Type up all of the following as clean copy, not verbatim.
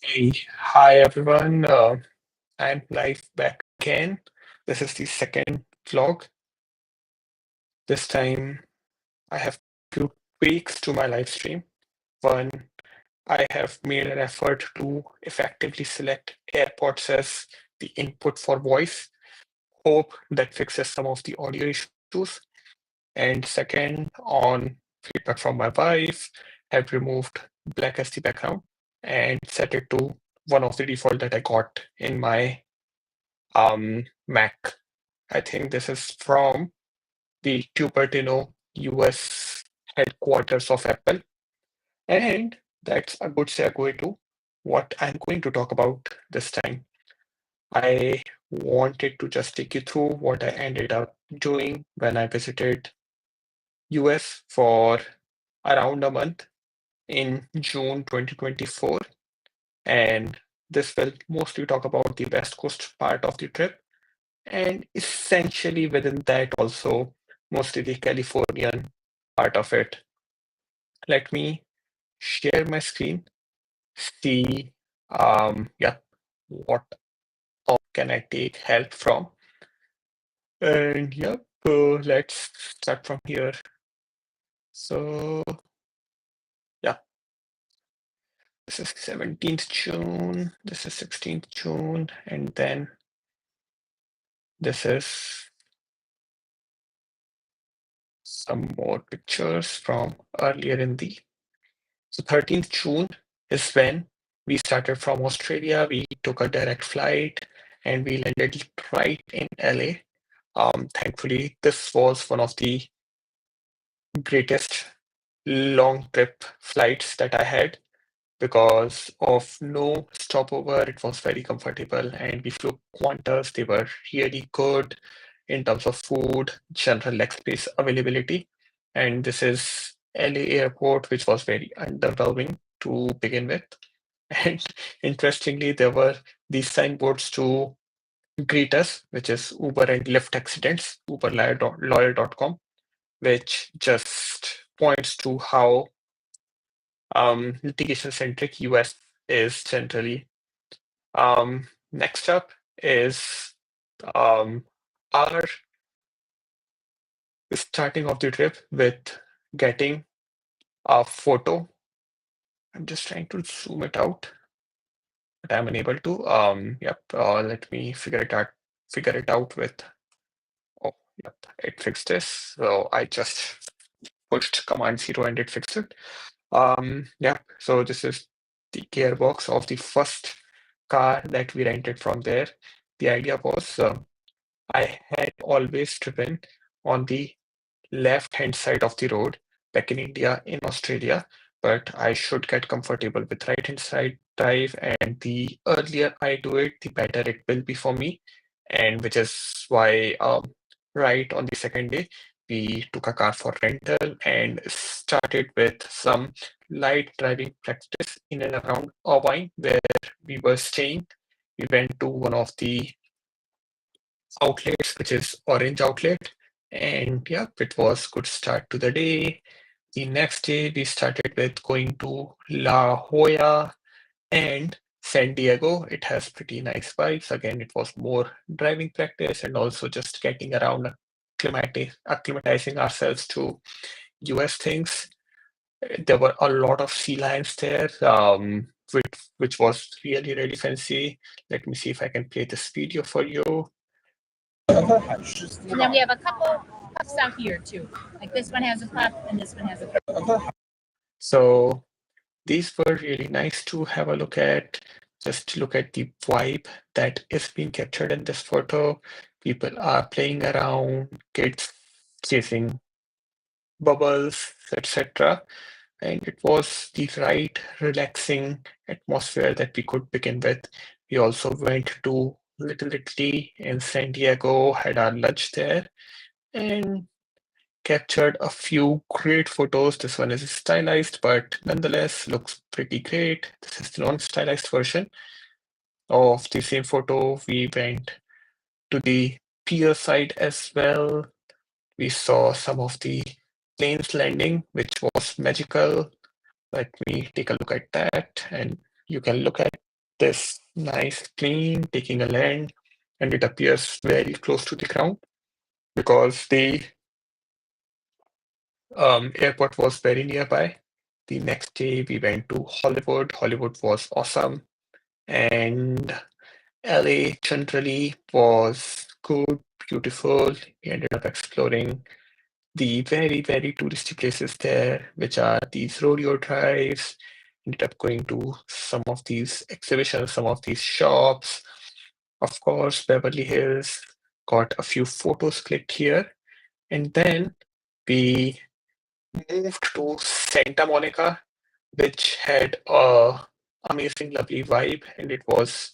Hey, hi everyone. I'm live back again. This is the second vlog. This time I have two tweaks to my live stream. One, I have made an effort to effectively select AirPods as the input for voice. Hope that fixes some of the audio issues. And second, on feedback from my wife, have removed black as the background and set it to one of the default that I got in my Mac. I think this is from the Cupertino, US headquarters of Apple. And that's a good segue to what I'm going to talk about this time. I wanted to just take you through what I ended up doing when I visited US for around a month in June 2024. And this will mostly talk about the West Coast part of the trip and essentially within that also mostly the Californian part of it. Let me share my screen, see yeah, what can I take help from. And yep, let's start from here. So yeah, this is 17th June, this is 16th June, and then this is some more pictures from earlier in the. So 13th June is when we started from Australia. We took a direct flight and we landed right in LA. Thankfully, this was one of the greatest long trip flights that I had because of no stopover. It was very comfortable and we flew Qantas. They were really good in terms of food, general leg space availability. And this is LA airport, which was very underwhelming to begin with. And interestingly, there were these signboards to greet us, which is Uber and Lyft accidents, uberlawyer.com, which just points to how litigation-centric US is generally. Next up is um, our starting of the trip with getting a photo. I'm just trying to zoom it out, but I'm unable to. Yep, let me figure it out with. Oh, yep, it fixed this. So I just pushed Command 0 and it fixed it. Yeah, so this is the gearbox of the first car that we rented from there. The idea was I had always driven on the left-hand side of the road back in India, in Australia, but I should get comfortable with right-hand side drive, and the earlier I do it, the better it will be for me, and which is why right on the second day, we took a car for rental and started with some light driving practice in and around Irvine, where we were staying. We went to one of the outlets, which is Orange Outlet. And yeah, it was good start to the day. The next day we started with going to La Jolla and San Diego. It has pretty nice vibes. Again, it was more driving practice and also just getting around acclimatizing ourselves to US things. There were a lot of sea lions there, which was really, really fancy. Let me see if I can play this video for you. And then we have a couple puffs out here too. Like this one has a puff and this one has a puff. So these were really nice to have a look at. Just look at the vibe that is being captured in this photo. People are playing around, kids chasing bubbles, etc. And it was the right relaxing atmosphere that we could begin with. We also went to Little Italy in San Diego, had our lunch there, and captured a few great photos. This one is stylized, but nonetheless looks pretty great. This is the non-stylized version of the same photo. We went to the pier side as well. We saw some of the planes landing, which was magical. Let me take a look at that, and you can look at this nice plane taking a land, and it appears very close to the ground because the airport was very nearby. The next day, we went to Hollywood. Hollywood was awesome, and LA generally was good, beautiful. We ended up exploring the very, very touristy places there, which are these rodeo drives. Ended up going to some of these exhibitions, some of these shops. Of course, Beverly Hills, got a few photos clicked here. And then we moved to Santa Monica, which had a amazing, lovely vibe, and it was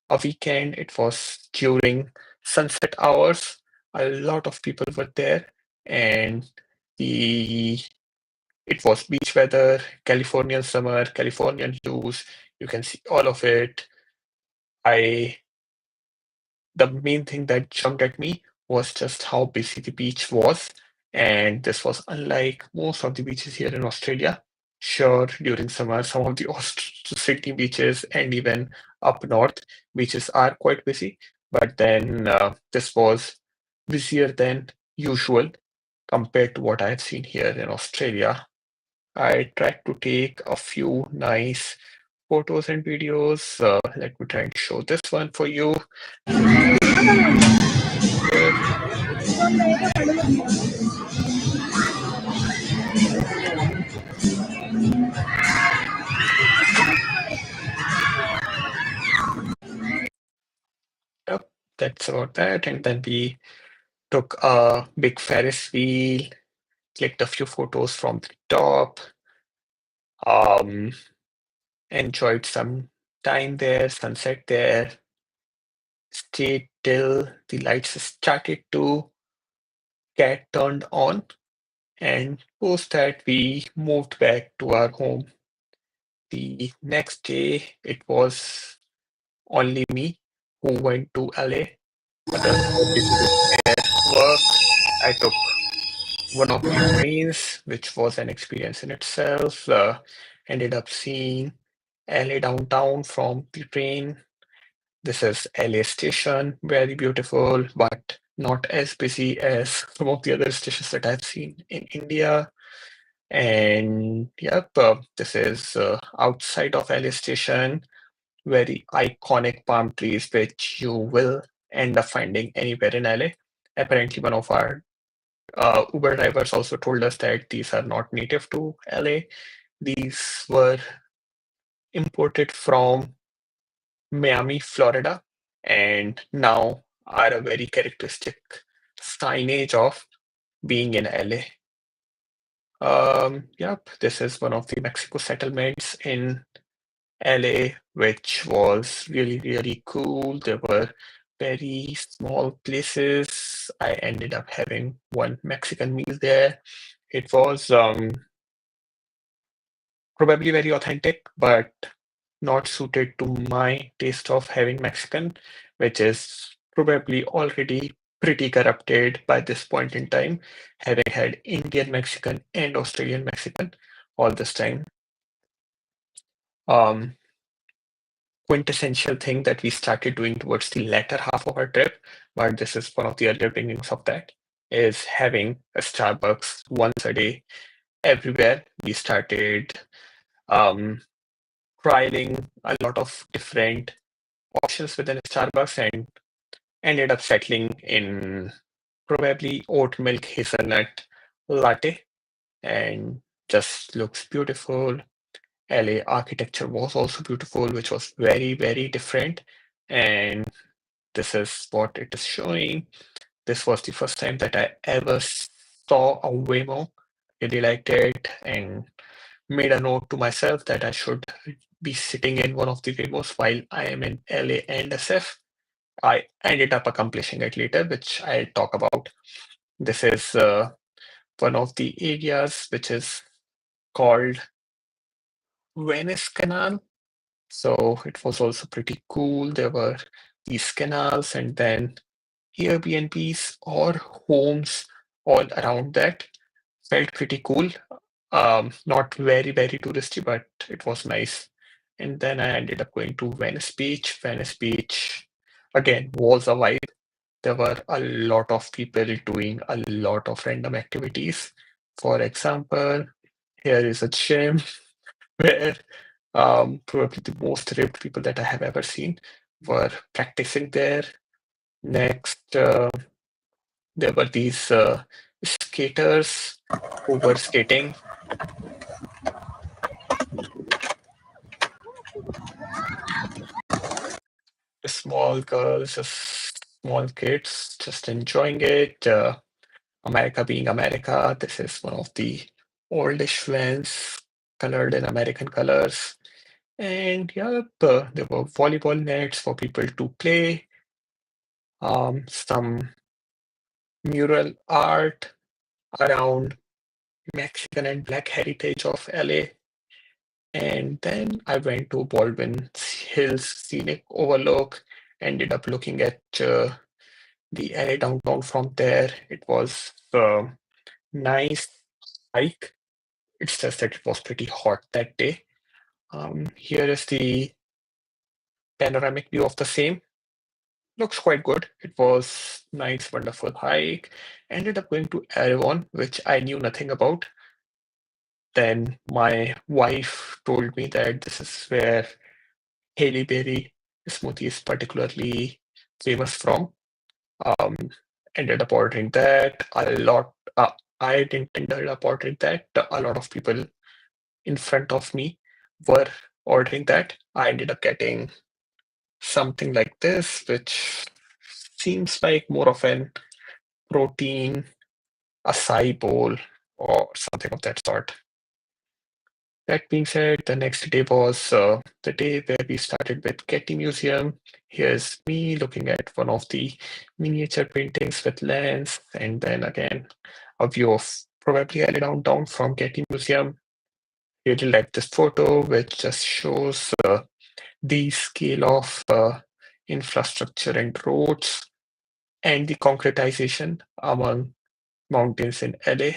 a weekend. It was during sunset hours. A lot of people were there, and the it was beach weather, Californian summer, Californian hues. You can see all of it. I The main thing that jumped at me was just how busy the beach was, and this was unlike most of the beaches here in Australia. Sure, during summer, some of the Sydney beaches and even up north beaches are quite busy, but then this was busier than usual compared to what I have seen here in Australia. I tried to take a few nice photos and videos. Let me try and show this one for you. This is here. Yep, that's about that. And then we took a big Ferris wheel, clicked a few photos from the top, um, enjoyed some time there, sunset there, stayed till the lights started to get turned on, and post that we moved back to our home. The next day, it was only me who went to LA. Others were busy with their work. I took one of the trains, which was an experience in itself. Ended up seeing LA downtown from the train. This is LA station, very beautiful, but not as busy as some of the other stations that I've seen in India. And yep, this is outside of LA station, very iconic palm trees, which you will end up finding anywhere in LA. Apparently, one of our Uber drivers also told us that these are not native to LA. These were imported from Miami, Florida, and now are a very characteristic signage of being in LA. Yep, this is one of the Mexico settlements in LA, which was really, really cool. There were very small places. I ended up having one Mexican meal there. It was probably very authentic, but not suited to my taste of having Mexican, which is probably already pretty corrupted by this point in time, having had Indian Mexican and Australian Mexican all this time. Um, Quintessential thing that we started doing towards the latter half of our trip, but this is one of the earlier beginnings of that, is having a Starbucks once a day everywhere. We started um, trialing a lot of different options within Starbucks and ended up settling in probably oat milk hazelnut latte, and just looks beautiful. LA architecture was also beautiful, which was very, very different. And this is what it is showing. This was the first time that I ever saw a Waymo. Really liked it and made a note to myself that I should be sitting in one of the Waymos while I am in LA and SF. I ended up accomplishing it later, which I'll talk about. This is one of the areas which is called Venice Canal. So it was also pretty cool. There were these canals and then Airbnbs or homes all around that. Felt pretty cool. Not very, very touristy, but it was nice. And then I ended up going to Venice Beach. Venice Beach, again, was a vibe. There were a lot of people doing a lot of random activities. For example, here is a gym where probably the most ripped people that I have ever seen were practicing there. Next, there were these skaters who were skating. Small girls, just small kids, just enjoying it. America being America, this is one of the oldish flags colored in American colors. And yep, there were volleyball nets for people to play, some mural art around Mexican and Black heritage of LA. And then I went to Baldwin Hills Scenic Overlook, ended up looking at the LA downtown from there. It was a nice hike. It's just that it was pretty hot that day. Here is the panoramic view of the same. Looks quite good. It was nice, wonderful hike. Ended up going to Avon, which I knew nothing about. Then my wife told me that this is where Haley Berry smoothie is particularly famous from. Um, Ended up ordering that a lot. I didn't ended up ordering that. A lot of people in front of me were ordering that. I ended up getting something like this, which seems like more of an protein acai bowl or something of that sort. That being said, the next day was the day where we started with Getty Museum. Here's me looking at one of the miniature paintings with lens, and then again a view of probably LA downtown from Getty Museum. Really like this photo, which just shows the scale of infrastructure and roads and the concretization among mountains in LA.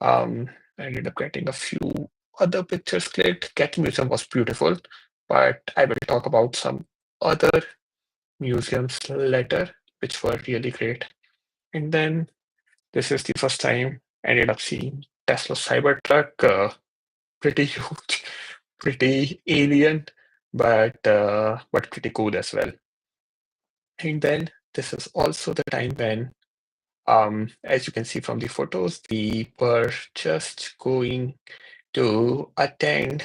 I ended up getting a few other pictures clicked. Getty Museum was beautiful, but I will talk about some other museums later, which were really great. And then this is the first time I ended up seeing Tesla Cybertruck. Pretty huge, pretty alien, but pretty cool as well. And then this is also the time when, as you can see from the photos, we were just going to attend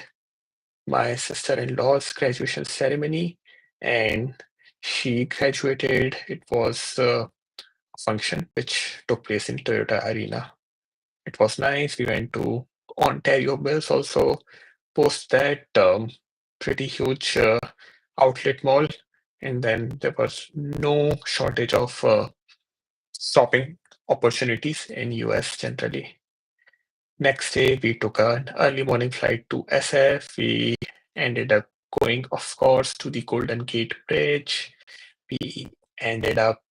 my sister-in-law's graduation ceremony, and she graduated. It was a function which took place in Toyota Arena. It was nice. We went to Ontario Mills also. Post that, pretty huge outlet mall, and then there was no shortage of shopping opportunities in US generally. Next day, we took an early morning flight to SF. We ended up going, of course, to the Golden Gate Bridge. We ended up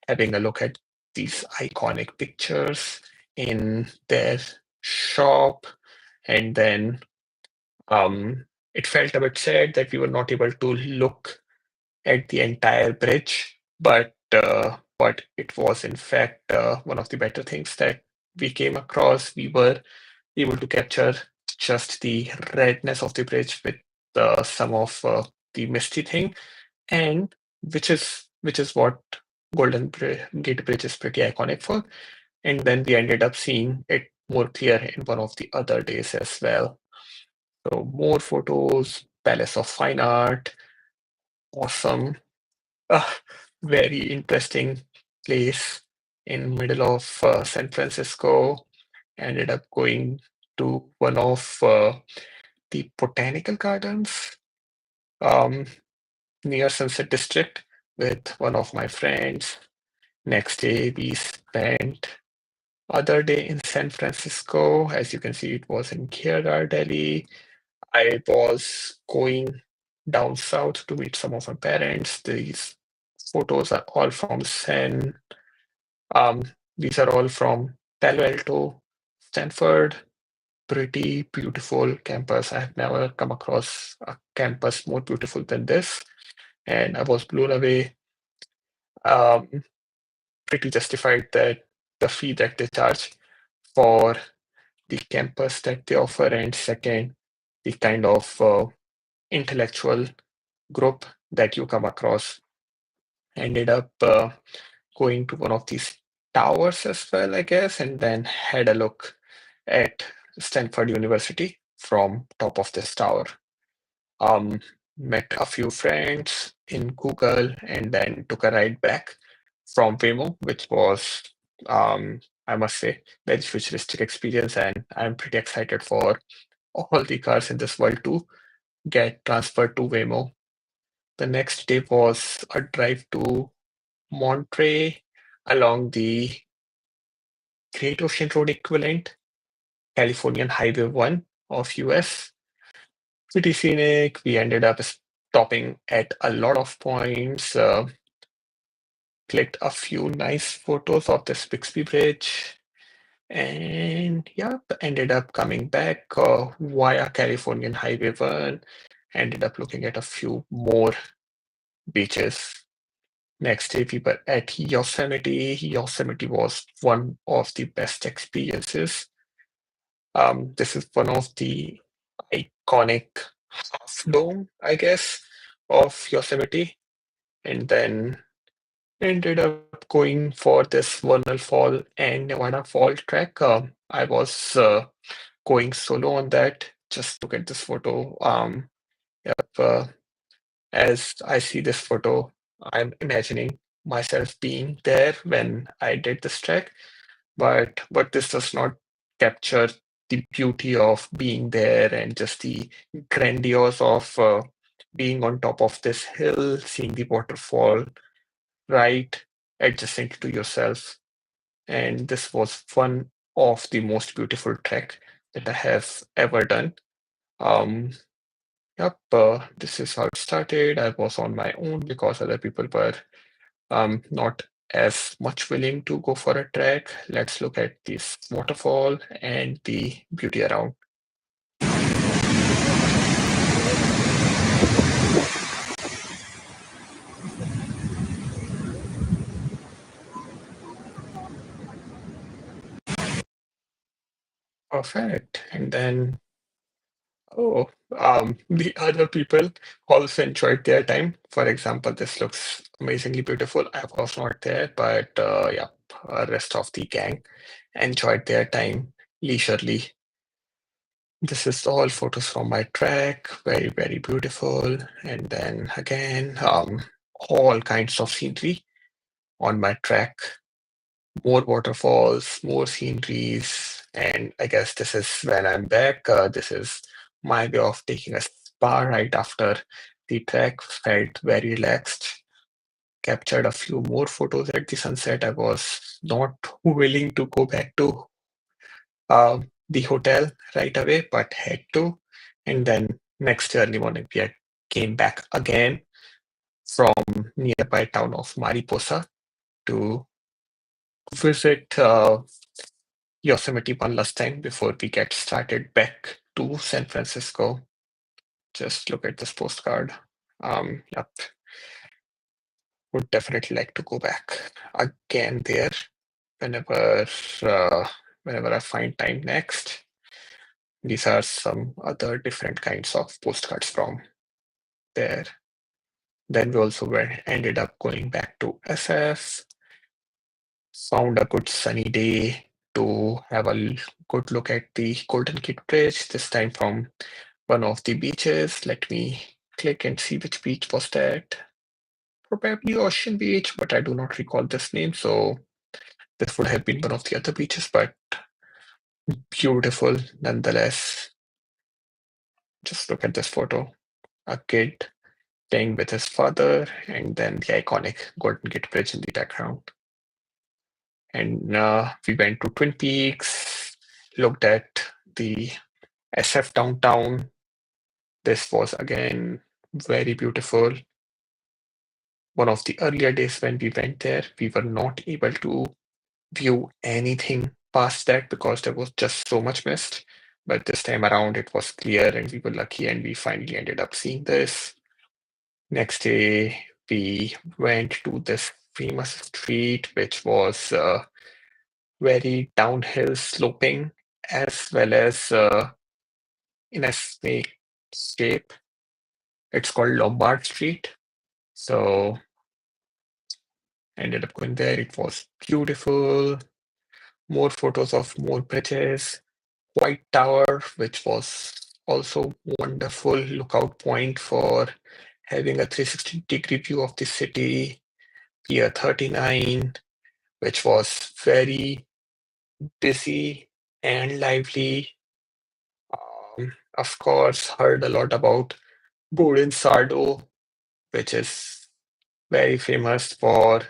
having a look at these iconic pictures in their shop, and then it felt a bit sad that we were not able to look at the entire bridge, but it was in fact one of the better things that we came across. We were able to capture just the redness of the bridge with some of the misty thing, and which is what Gate Bridge is pretty iconic for. And then we ended up seeing it more clear in one of the other days as well. So more photos, Palace of Fine Art, awesome, uh, very interesting place in middle of San Francisco. Ended up going to one of the botanical gardens um, near Sunset District with one of my friends. Next day, we spent other day in San Francisco. As you can see, it was in Ghirardelli. I was going down south to meet some of my parents. These photos are all from San. Um, these are all from Palo Alto, Stanford. pretty beautiful campus. I have never come across a campus more beautiful than this, and I was blown away. Um, Pretty justified that the fee that they charge for the campus that they offer, and second, the kind of intellectual group that you come across. Ended up going to one of these towers as well, I guess, and then had a look at Stanford University from top of this tower. Um, Met a few friends in Google and then took a ride back from Waymo, which was, I must say, very futuristic experience, and I'm pretty excited for all the cars in this world to get transferred to Waymo. The next day was a drive to Monterey along the Great Ocean Road equivalent, Californian Highway 1 of US. Pretty scenic. We ended up stopping at a lot of points, clicked a few nice photos of this Bixby Bridge, and yeah, ended up coming back via Californian Highway 1, ended up looking at a few more beaches. Next day, we were at Yosemite. Yosemite was one of the best experiences. This is one of the iconic half dome, I guess, of Yosemite, and then ended up going for this Vernal Fall and Nevada Fall trek. I was going solo on that. Just look at this photo. Yep, as I see this photo, I'm imagining myself being there when I did this trek, but this does not capture the beauty of being there and just the grandiose of being on top of this hill, seeing the waterfall right adjacent to yourself. And this was one of the most beautiful trek that I have ever done. Um, yep, this is how it started. I was on my own because other people were not as much willing to go for a trek. Let's look at this waterfall and the beauty around. Perfect. And then, oh, the other people also enjoyed their time. For example, this looks amazingly beautiful. I was not there, but yeah, rest of the gang enjoyed their time leisurely. This is all photos from my trek, very, very beautiful. And then again, all kinds of scenery on my trek, more waterfalls, more sceneries. And I guess this is when I'm back. This is my way of taking a spa right after the trek, felt very relaxed. Captured a few more photos at the sunset. I was not willing to go back to the hotel right away, but had to. And then next early morning, came back again from nearby town of Mariposa to visit Yosemite one last time before we get started back to San Francisco. Just look at this postcard. Yep, would definitely like to go back again there whenever whenever I find time next. These are some other different kinds of postcards from there. Then we also ended up going back to SF, found a good sunny day to have a good look at the Golden Gate Bridge, this time from one of the beaches. Let me click and see which beach was that. Probably Ocean Beach, but I do not recall this name, so this would have been one of the other beaches, but beautiful nonetheless. Just look at this photo. A kid playing with his father, and then the iconic Golden Gate Bridge in the background. And we went to Twin Peaks, looked at the SF downtown. This was again very beautiful. One of the earlier days when we went there, we were not able to view anything past that because there was just so much mist. but this time around it was clear and we were lucky and we finally ended up seeing this. Next day, we went to this famous street, which was very downhill sloping as well as in a snake shape. It's called Lombard Street. So ended up going there. It was beautiful. More photos of more bridges. White Tower, which was also wonderful lookout point for having a 360-degree view of the city. Pier 39, which was very busy and lively. Of course, heard a lot about Bodin Sardo, which is very famous for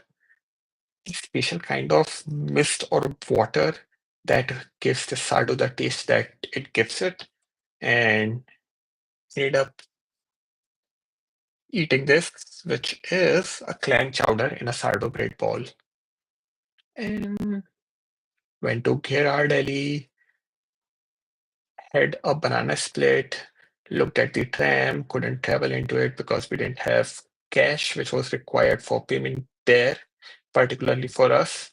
a special kind of mist or water that gives the sardo the taste that it gives it. And ended up eating this, which is a clam chowder in a sardo bread ball. And went to Ghirardelli, had a banana split, looked at the tram, couldn't travel into it because we didn't have cash, which was required for payment there, particularly for us.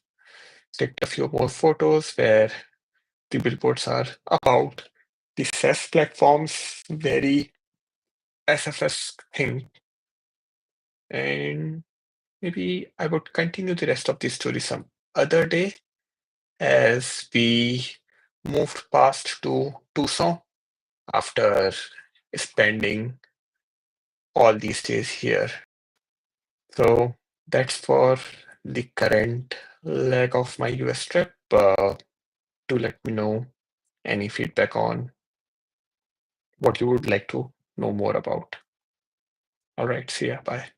Clicked a few more photos where the billboards are about the SES platforms, very SFS thing. And maybe I would continue the rest of the story some other day as we moved past to Tucson after spending all these days here. So that's for the current leg of my US trip. Do let me know any feedback on what you would like to know more about. All right, see ya. Bye.